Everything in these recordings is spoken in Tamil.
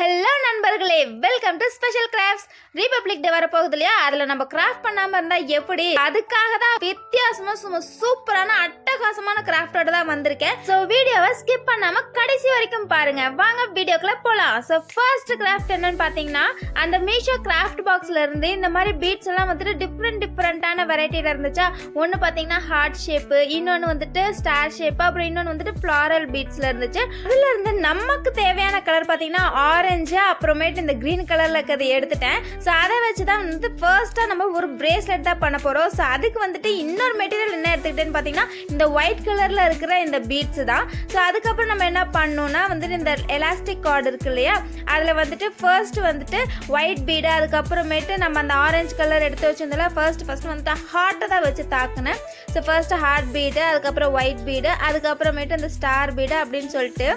ஹலோ நண்பர்களே, welcome to special crafts. Republic day வரப்போகுது இல்லையா, அதில் நம்ம கிராஃப்ட் பண்ணாமல் இருந்தால் எப்படி? அதுக்காக தான் வித்தியாசமாக சூப்பரான அட்டகாசமான கிராஃப்டோட தான் வந்திருக்கேன். ஸோ வீடியோவை ஸ்கிப் பண்ணாமல் கடைசி வரைக்கும் பாருங்க. வாங்க வீடியோக்குள்ள போகலாம். ஸோ ஃபர்ஸ்ட் கிராஃப்ட் என்னன்னு பார்த்தீங்கன்னா, அந்த மீஷோ கிராஃப்ட் பாக்ஸ்ல இருந்து இந்த மாதிரி பீட்ஸ் எல்லாம் வந்துட்டு டிஃப்ரெண்டான வெரைட்டியில் இருந்துச்சா. ஒன்று பார்த்தீங்கன்னா ஹார்ட் ஷேப்பு, இன்னொன்று வந்துட்டு ஸ்டார் ஷேப்பு, அப்புறம் இன்னொன்று வந்துட்டு ஃப்ளாரல் பீட்ஸ்ல இருந்துச்சு. அதுல இருந்து நமக்கு தேவையான கலர் பார்த்தீங்கன்னா ஆரஞ்சு, அப்புறமேட்டு இந்த கிரீன் கலர்ல இருக்கிறத எடுத்துட்டேன். ஸோ அதை வச்சு தான் வந்து ஃபர்ஸ்ட்டாக நம்ம ஒரு பிரேஸ்லெட் தான் பண்ண போகிறோம். ஸோ அதுக்கு வந்துட்டு இன்னொரு மெட்டீரியல் என்ன எடுத்துக்கிட்டேன்னு பார்த்தீங்கன்னா, இந்த ஒயிட் கலரில் இருக்கிற இந்த பீட்ஸ் தான். ஸோ அதுக்கப்புறம் நம்ம என்ன பண்ணணும்னா வந்துட்டு இந்த எலாஸ்டிக் கார்டு இருக்கு இல்லையா, அதில் வந்துட்டு ஃபர்ஸ்ட் வந்துட்டு ஒயிட் பீடு, அதுக்கப்புறமேட்டு நம்ம அந்த ஆரஞ்சு கலர் எடுத்து வச்சிருந்தோம்ல, ஃபர்ஸ்ட் வந்துட்டு ஹார்ட்டை தான் வச்சு தாக்குனேன். ஸோ ஃபர்ஸ்ட் ஹார்ட் பீடு, அதுக்கப்புறம் ஒயிட் பீடு, அதுக்கப்புறமேட்டு இந்த ஸ்டார் பீடு அப்படின்னு சொல்லிட்டு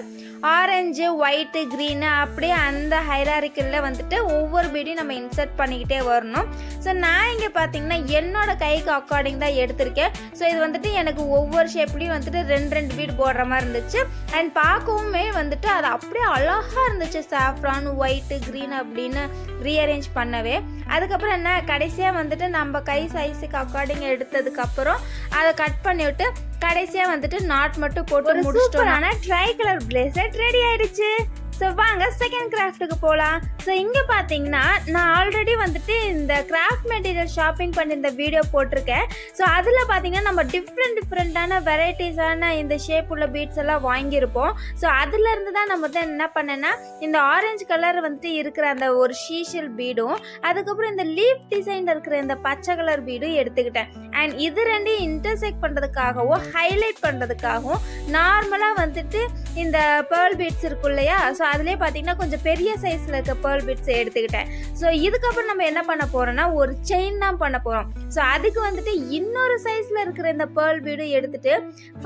ஆரஞ்சு, ஒயிட்டு, க்ரீனு அப்படியே அந்த ஹைராரிக்கலில் வந்துட்டு ஒவ்வொரு பீடையும் நம்ம இன்சர்ட் பண்ணிக்கிட்டே வரணும். ஸோ நான் இங்கே பார்த்தீங்கன்னா என்னோட கைக்கு அக்கார்டிங் தான் எடுத்திருக்கேன். ஸோ இது வந்துட்டு எனக்கு ஒவ்வொரு ஷேப்லேயும் வந்துட்டு ரெண்டு பீட் போடுற மாதிரி இருந்துச்சு. அண்ட் பார்க்கவுமே வந்துட்டு அது அப்படியே அழகாக இருந்துச்சு, சாஃப்ரான், ஒயிட்டு, க்ரீன் அப்படின்னு ரீஅரேஞ்ச் பண்ணவே. அதுக்கப்புறம் என்ன, கடைசியாக வந்துட்டு நம்ம கை சைஸுக்கு அக்கார்டிங் எடுத்ததுக்கப்புறம் அதை கட் பண்ணிவிட்டு கடைசியாக வந்துட்டு நாட் மட்டும் போட்டு முடிச்சிட்டோம். ட்ரை கலர் பிளேசர் ரெடி ஆயிடுச்சு. ஸோ வாங்க செகண்ட் கிராஃப்ட்டுக்கு போகலாம். ஸோ இங்கே பார்த்தீங்கன்னா நான் ஆல்ரெடி வந்துட்டு இந்த கிராஃப்ட் மெட்டீரியல் ஷாப்பிங் பண்ணி இந்த வீடியோ போட்டிருக்கேன். ஸோ அதில் பார்த்தீங்கன்னா நம்ம டிஃப்ரெண்டான வெரைட்டிஸான இந்த ஷேப் உள்ள பீட்ஸ் எல்லாம் வாங்கியிருப்போம். ஸோ அதுலேருந்து தான் நம்ம வந்து என்ன பண்ணேன்னா, இந்த ஆரஞ்சு கலர் வந்துட்டு இருக்கிற அந்த ஒரு ஷீஷல் பீடும், அதுக்கப்புறம் இந்த லீஃப் டிசைன் இருக்கிற இந்த பச்சை கலர் பீடும் எடுத்துக்கிட்டேன். அண்ட் இது ரெண்டையும் இன்டர்செக்ட் பண்ணுறதுக்காகவும் ஹைலைட் பண்ணுறதுக்காகவும் நார்மலாக வந்துட்டு இந்த பேர்ல் பீட்ஸ் இருக்கும் இல்லையா, ஸோ அதுலேயே பார்த்தீங்கன்னா கொஞ்சம் பெரிய சைஸில் இருக்க பேர்ல் பீட்ஸை எடுத்துக்கிட்டேன். ஸோ இதுக்கப்புறம் நம்ம என்ன பண்ண போகிறோம்னா, ஒரு செயின் தான் பண்ண போகிறோம். ஸோ அதுக்கு வந்துட்டு இன்னொரு சைஸில் இருக்கிற இந்த பேர்ல் பீடு எடுத்துட்டு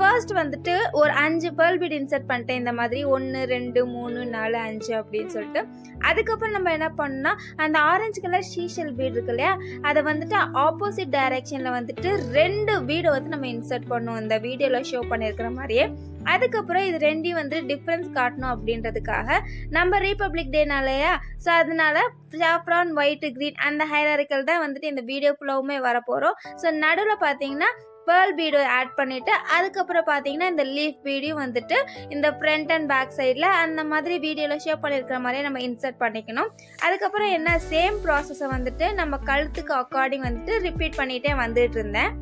ஃபர்ஸ்ட் வந்துட்டு ஒரு 5 பேர்ல் பீடு இன்சர்ட் பண்ணிட்டேன். இந்த மாதிரி 1 2 3 4 5 அப்படின்னு சொல்லிட்டு. அதுக்கப்புறம் நம்ம என்ன பண்ணோம்னா, அந்த ஆரஞ்சு கலர் ஷீஷல் பீடு இருக்கு இல்லையா, அதை வந்துட்டு ஆப்போசிட் டைரக்ஷனில் வந்துட்டு 2 பீடை வந்து நம்ம இன்சர்ட் பண்ணோம், இந்த வீடியோவில் ஷோ பண்ணியிருக்கிற மாதிரியே. அதுக்கப்புறம் இது ரெண்டையும் வந்து டிஃப்ரென்ஸ் காட்டணும் அப்படின்றதுக்காக நம்ம ரிபப்ளிக் டேனாலயா, ஸோ அதனால சாஃப்ரான், ஒயிட், க்ரீன் அந்த ஹைராரிக்கல் தான் வந்துட்டு இந்த வீடியோ ஃபுல்லாவுமே வரப்போகிறோம். ஸோ நடுவில் பார்த்தீங்கன்னா பேர்ல் பீடு ஆட் பண்ணிவிட்டு, அதுக்கப்புறம் பார்த்தீங்கன்னா இந்த லீஃப் பீடையும் வந்துட்டு இந்த ஃப்ரண்ட் அண்ட் பேக் சைடில் அந்த மாதிரி வீடியோவில் ஷோ பண்ணியிருக்கிற மாதிரியே நம்ம இன்சர்ட் பண்ணிக்கணும். அதுக்கப்புறம் என்ன, சேம் ப்ராசஸை வந்துட்டு நம்ம கழுத்துக்கு அக்கார்டிங் வந்துட்டு ரிப்பீட் பண்ணிகிட்டே வந்துட்டு இருந்தேன்.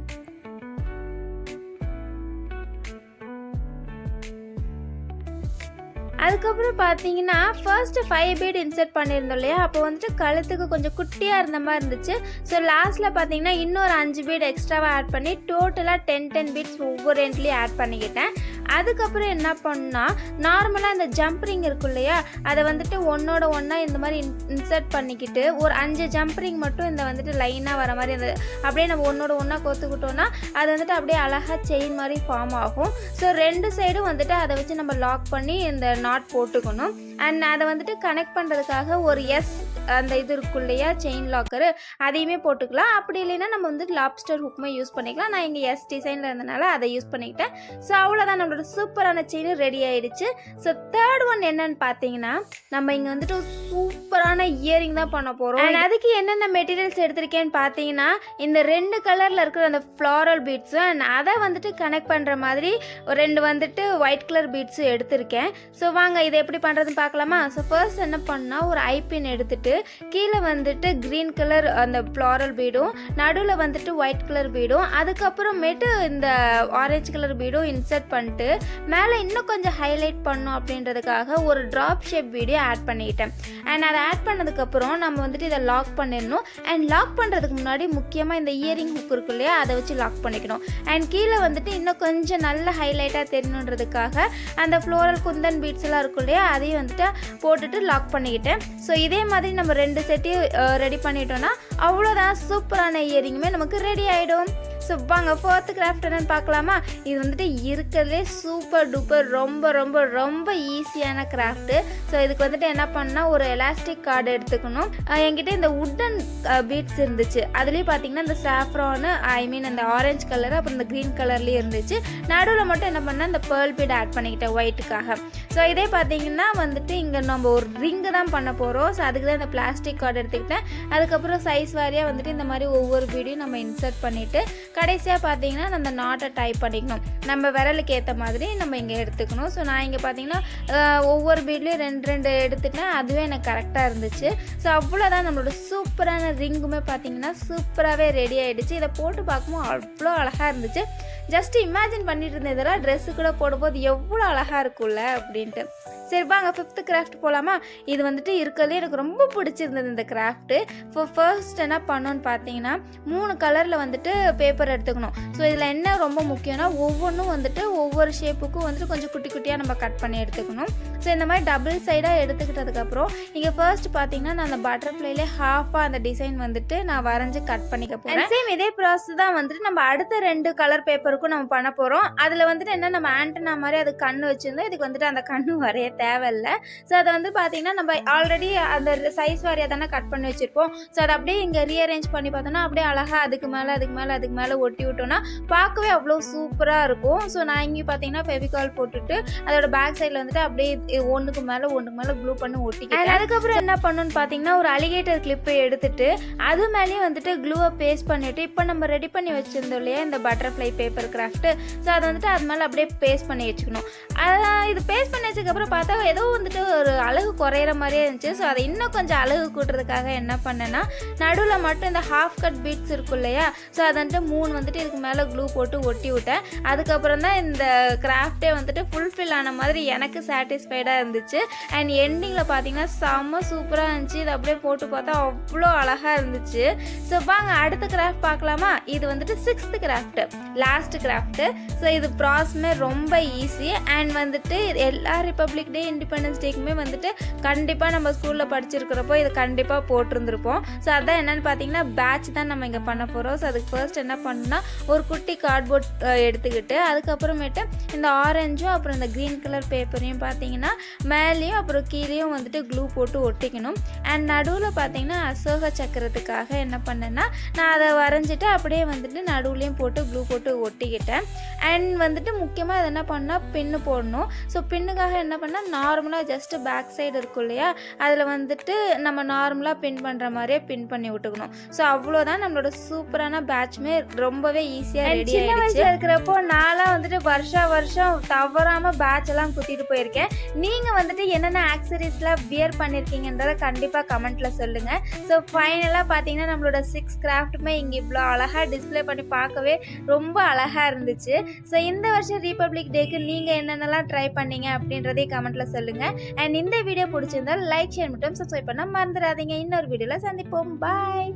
அதுக்கப்புறம் பார்த்தீங்கன்னா ஃபர்ஸ்ட்டு 5 பீட் இன்சர்ட் பண்ணியிருந்தோம் இல்லையா, அப்போ வந்துட்டு கழுத்துக்கு கொஞ்சம் குட்டியாக இருந்த மாதிரி இருந்துச்சு. ஸோ லாஸ்ட்டில் பார்த்தீங்கன்னா இன்னொரு 5 பீட் எக்ஸ்ட்ராவாக ஆட் பண்ணி டோட்டலாக 10 பீட்ஸ் ஒவ்வொரு எண்ட்லேயும் ஆட் பண்ணிக்கிட்டேன். அதுக்கப்புறம் என்ன பண்ணால், நார்மலாக இந்த ஜம்ப் ரிங் இருக்கும் இல்லையா, அதை வந்துட்டு ஒன்றோட ஒன்றா இந்த மாதிரி இன்சர்ட் பண்ணிக்கிட்டு ஒரு 5 ஜம்ப் ரிங் மட்டும் இந்த வந்துட்டு லைனாக வர மாதிரி அந்த அப்படியே நம்ம ஒன்றோட ஒன்றா கோத்துக்கிட்டோன்னா அது வந்துட்டு அப்படியே அழகாக செயின் மாதிரி ஃபார்ம் ஆகும். ஸோ 2 சைடும் வந்துட்டு அதை வச்சு நம்ம லாக் பண்ணி இந்த நாட் போட்டுக்கணும். அண்ட் அதை வந்துட்டு கனெக்ட் பண்ணுறதுக்காக ஒரு அந்த இது இருக்கும் இல்லையா, செயின் லாக்கரு, அதையுமே போட்டுக்கலாம். அப்படி இல்லைன்னா நம்ம வந்துட்டு லாப்ஸ்டர் ஹுக்குமே யூஸ் பண்ணிக்கலாம். நான் இங்கே டிசைனில் இருந்தனால அதை யூஸ் பண்ணிக்கிட்டேன். ஸோ அவ்வளோதான், நம்மளோட சூப்பரான செயின் ரெடி ஆயிடுச்சு. ஸோ தேர்ட் ஒன் என்னன்னு பார்த்தீங்கன்னா, நம்ம இங்கே வந்துட்டு சூப்பரான இயரிங் தான் பண்ண போகிறோம். அண்ட் அதுக்கு என்னென்ன மெட்டீரியல்ஸ் எடுத்திருக்கேன்னு பார்த்தீங்கன்னா, இந்த 2 கலரில் இருக்கிற அந்த ஃப்ளாரல் பீட்ஸும் அண்ட் அதை வந்துட்டு கனெக்ட் பண்ணுற மாதிரி ஒரு 2 வந்துட்டு ஒயிட் கலர் பீட்ஸும் எடுத்திருக்கேன். ஸோ வாங்க இதை எப்படி பண்ணுறதுன்னு பார்க்கலாமா. ஸோ ஃபர்ஸ்ட் என்ன பண்ணால், ஒரு ஐபின் எடுத்துட்டு கீழே வந்துட்டு க்ரீன் கலர் அந்த ஃப்ளாரல் பீடும், நடுவில் வந்துட்டு ஒயிட் கலர் பீடும், அதுக்கப்புறமேட்டு இந்த ஆரஞ்சு கலர் பீடும் இன்சர்ட் பண்ணிட்டு மேலே இன்னும் கொஞ்சம் ஹைலைட் பண்ணும் அப்படின்றதுக்காக ஒரு ட்ராப் ஷேப் பீடையும் ஆட் பண்ணிக்கிட்டேன். அண்ட் அதை ஆட் பண்ணதுக்கப்புறம் நம்ம வந்துட்டு இதை லாக் பண்ணிடணும். அண்ட் லாக் பண்ணுறதுக்கு முன்னாடி முக்கியமாக இந்த இயரிங் ஹுக் இருக்கு இல்லையா, அதை வச்சு லாக் பண்ணிக்கணும். அண்ட் கீழே வந்துட்டு இன்னும் கொஞ்சம் நல்ல ஹைலைட்டாக தெரியணுன்றதுக்காக அந்த ஃப்ளோரல் குந்தன் பீட்ஸ் எல்லாம் இருக்கும் இல்லையா, அதையும் வந்துட்டு போட்டுட்டு லாக் பண்ணிக்கிட்டேன். ஸோ இதே மாதிரி நம்ம 2 செட்டையும் ரெடி பண்ணிட்டோன்னா அவ்வளோதான், சூப்பரான இயரிங்குமே நமக்கு ரெடி ஆகிடும். ஸோ வாங்க ஃபோர்த்து கிராஃப்ட் என்னன்னு பார்க்கலாமா. இது வந்துட்டு இருக்கிறதுலே சூப்பர் டூப்பர் ரொம்ப ரொம்ப ரொம்ப ஈஸியான கிராஃப்ட்டு. ஸோ இதுக்கு வந்துட்டு என்ன பண்ணால் ஒரு எலாஸ்டிக் கார்டு எடுத்துக்கணும். என்கிட்ட இந்த உட்டன் பீட்ஸ் இருந்துச்சு. அதுலேயும் பார்த்தீங்கன்னா இந்த சாஃப்ரானு அந்த ஆரஞ்சு கலர் அப்புறம் இந்த க்ரீன் கலர்லேயும் இருந்துச்சு. நடுவில் மட்டும் என்ன பண்ணால் இந்த பேர்ல் பீட் ஆட் பண்ணிக்கிட்டேன் ஒயிட்டுக்காக. ஸோ இதே பார்த்தீங்கன்னா வந்துட்டு இங்கே நம்ம ஒரு ரிங்கு தான் பண்ண போகிறோம். ஸோ அதுக்கு தான் இந்த பிளாஸ்டிக் கார்டு எடுத்துக்கிட்டேன். அதுக்கப்புறம் சைஸ் வாரியாக வந்துட்டு இந்த மாதிரி ஒவ்வொரு பீடையும் நம்ம இன்சர்ட் பண்ணிவிட்டு கடைசியாக பார்த்தீங்கன்னா அந்த நாட்டை டைப் பண்ணிக்கணும். நம்ம விரலுக்கு ஏற்ற மாதிரி நம்ம இங்கே எடுத்துக்கணும். ஸோ நான் இங்கே பார்த்தீங்கன்னா ஒவ்வொரு பீட்லேயும் ரெண்டு எடுத்துட்டேன். அதுவே எனக்கு கரெக்டாக இருந்துச்சு. ஸோ அவ்வளோதான், நம்மளோட சூப்பரான ரிங்குமே பார்த்தீங்கன்னா சூப்பராகவே ரெடி ஆகிடுச்சு. இதை போட்டு பார்க்கும்போது அவ்வளோ அழகாக இருந்துச்சு. ஜஸ்ட் இமேஜின் பண்ணிட்டு இருந்தேன் இதெல்லாம் ட்ரெஸ்ஸு கூட போடும்போது எவ்வளோ அழகாக இருக்கும்ல அப்படின்ட்டு. சரி வாங்க ஃபிஃப்த்து கிராஃப்ட் போகலாமா. இது வந்துட்டு இருக்கிறதுலே எனக்கு ரொம்ப பிடிச்சிருந்தது இந்த கிராஃப்ட்டு. ஃபர்ஸ்ட் என்ன பண்ணணும்னு பார்த்தீங்கன்னா 3 கலரில் வந்துட்டு பேப்பர் எடுத்துக்கணும். ஸோ இதில் என்ன ரொம்ப முக்கியம்னா ஒவ்வொன்றும் வந்துட்டு ஒவ்வொரு ஷேப்புக்கும் வந்துட்டு கொஞ்சம் குட்டி குட்டியாக நம்ம கட் பண்ணி எடுத்துக்கணும். ஸோ இந்த மாதிரி டபுள் சைடாக எடுத்துக்கிட்டதுக்கப்புறம் இங்கே ஃபர்ஸ்ட் பார்த்தீங்கன்னா நான் அந்த பட்டர்ஃப்ளைலே ஹாஃபாக அந்த டிசைன் வந்துட்டு நான் வரைஞ்சி கட் பண்ணிக்க போகிறேன். சேம் இதே ப்ராசஸ் தான் வந்துட்டு நம்ம அடுத்த 2 கலர் பேப்பருக்கும் நம்ம பண்ண போகிறோம். அதில் வந்துட்டு என்ன நம்ம ஆண்டனா மாதிரி அது கண்ணு வச்சுருந்தோம். இதுக்கு வந்துட்டு அந்த கண்ணு வரைய தேவையில்லை. ஸோ அதை வந்து பார்த்தீங்கன்னா நம்ம ஆல்ரெடி அந்த சைஸ் வாரியாக தானே கட் பண்ணி வச்சுருப்போம். ஸோ அதை அப்படியே இங்கே ரீஅரேஞ்ச் பண்ணி பார்த்தோன்னா அப்படியே அழகாக அதுக்கு மேலே ஒட்டி விட்டோன்னா பார்க்கவே அவ்வளோ சூப்பராக இருக்கும். ஸோ நான் இங்கே பார்த்தீங்கன்னா ஃபெவிகால் போட்டுட்டு அதோட பேக் சைடில் வந்துட்டு அப்படியே ஒன்றுக்கு மேலே க்ளூ பண்ணி ஒட்டிக்கிட்டேன். அதுக்கப்புறம் என்ன பண்ணணும்னு பார்த்தீங்கன்னா ஒரு அலிகேட்டர் கிளிப்பை எடுத்துட்டு அது மேலேயே வந்துட்டு க்ளூவை பேஸ்ட் பண்ணிவிட்டு இப்போ நம்ம ரெடி பண்ணி வச்சுருந்தோம் இல்லையா இந்த பட்டர்ஃப்ளை பேப்பர் கிராஃப்ட்டு. ஸோ அதை வந்துட்டு அது மேலே அப்படியே பேஸ்ட் பண்ணி வச்சுக்கணும். இது பேஸ்ட் பண்ணி வச்சதுக்கப்புறம் பார்த்தா ஏதோ வந்துட்டு ஒரு அழகு குறையிற மாதிரியே இருந்துச்சு. ஸோ அதை இன்னும் கொஞ்சம் அழகு கூட்டுறதுக்காக என்ன பண்ணேன்னா நடுவில் மட்டும் இந்த ஹாஃப் கட் பீட்ஸ் இருக்கும் இல்லையா. ஸோ அதை வந்துட்டு 3 வந்துட்டு இதுக்கு மேலே க்ளூ போட்டு ஒட்டி விட்டேன். அதுக்கப்புறம் தான் இந்த கிராஃப்டே வந்துட்டு ஃபுல்ஃபில் ஆன மாதிரி எனக்கு சாட்டிஸ்ஃபைடாக இருந்துச்சு. அண்ட் எண்டிங்கில் பார்த்தீங்கன்னா செம்ம சூப்பராக இருந்துச்சு. இது அப்படியே போட்டு பார்த்தா அவ்வளோ அழகாக இருந்துச்சு. ஸோ வாங்க அடுத்த கிராஃப்ட் பார்க்கலாமா. இது வந்துட்டு 6th craft, last craft. So இது ப்ராசஸுமே ரொம்ப ஈஸி. அண்ட் வந்துட்டு எல்லா ரிப்பப்ளிக் டே இண்டிபெண்டன்ஸ் டேக்குமே வந்துட்டு கண்டிப்பாக நம்ம ஸ்கூலில் படிச்சிருக்கிறப்போ இது கண்டிப்பாக போட்டிருந்துருப்போம். ஸோ அதான் என்னென்னு பார்த்தீங்கன்னா பேட்ச் தான் நம்ம இங்கே பண்ண போகிறோம். ஸோ அதுக்கு ஃபர்ஸ்ட் என்ன பண்ணால் ஒரு குட்டி கார்ட்போர்ட் எடுத்துக்கிட்டு அதுக்கப்புறமேட்டு இந்த ஆரஞ்சும் அப்புறம் இந்த க்ரீன் கலர் பேப்பரையும் பார்த்தீங்கன்னா மேலேயும் அப்புறம் கீழேயும் வந்துட்டு க்ளூ போட்டு ஒட்டிக்கணும். அண்ட் நடுவில் பார்த்தீங்கன்னா அசோக சக்கரத்துக்காக என்ன பண்ணேன்னா நான் அதை வரைஞ்சிட்டு அப்படியே வந்துட்டு நடுவுலையும் போட்டு க்ளூ போட்டு ஒட்டிக்கிட்டேன். அண்ட் வந்துட்டு முக்கியமாக இது என்ன பண்ணால் பின்னு போடணும். ஸோ பின்னுக்காக என்ன பண்ணால் நார்மலாக ஜஸ்ட்டு பேக் சைடு இருக்கும் இல்லையா அதில் வந்துட்டு நம்ம நார்மலாக பின் பண்ணுற மாதிரியே பின் பண்ணி விட்டுக்கணும். ஸோ அவ்வளோதான், நம்மளோட சூப்பரான பேட்ச்மே ரொம்பவே ஈஸியாக ரெடி ஆகிடுச்சு. இருக்கிறப்போ நான்லாம் வந்துட்டு வருஷம் தவறாமல் பேட்ச் எல்லாம் குத்திட்டு போயிருக்கேன். நீங்கள் வந்துட்டு என்னென்ன ஆக்சரிஸ்லாம் வியர் பண்ணியிருக்கீங்கன்றதை கண்டிப்பாக கமெண்ட்டில் சொல்லுங்கள். ஸோ ஃபைனலாக பார்த்தீங்கன்னா நம்மளோட 6 கிராஃப்ட்டுமே இங்கே இவ்வளோ அழகாக டிஸ்பிளே பண்ணி பார்க்கவே ரொம்ப அழகாக இருந்துச்சு. ஸோ இந்த வருஷம் ரிபப்ளிக் டேக்கு நீங்கள் என்னென்னலாம் ட்ரை பண்ணீங்க அப்படின்றதே கமெண்ட்டில் சொல்லுங்கள். அண்ட் இந்த வீடியோ பிடிச்சிருந்தால் லைக் ஷேர் மற்றும் சப்ஸ்கிரைப் பண்ண மறந்துடாதீங்க. இன்னொரு வீடியோவில் சந்திப்போம். பாய்.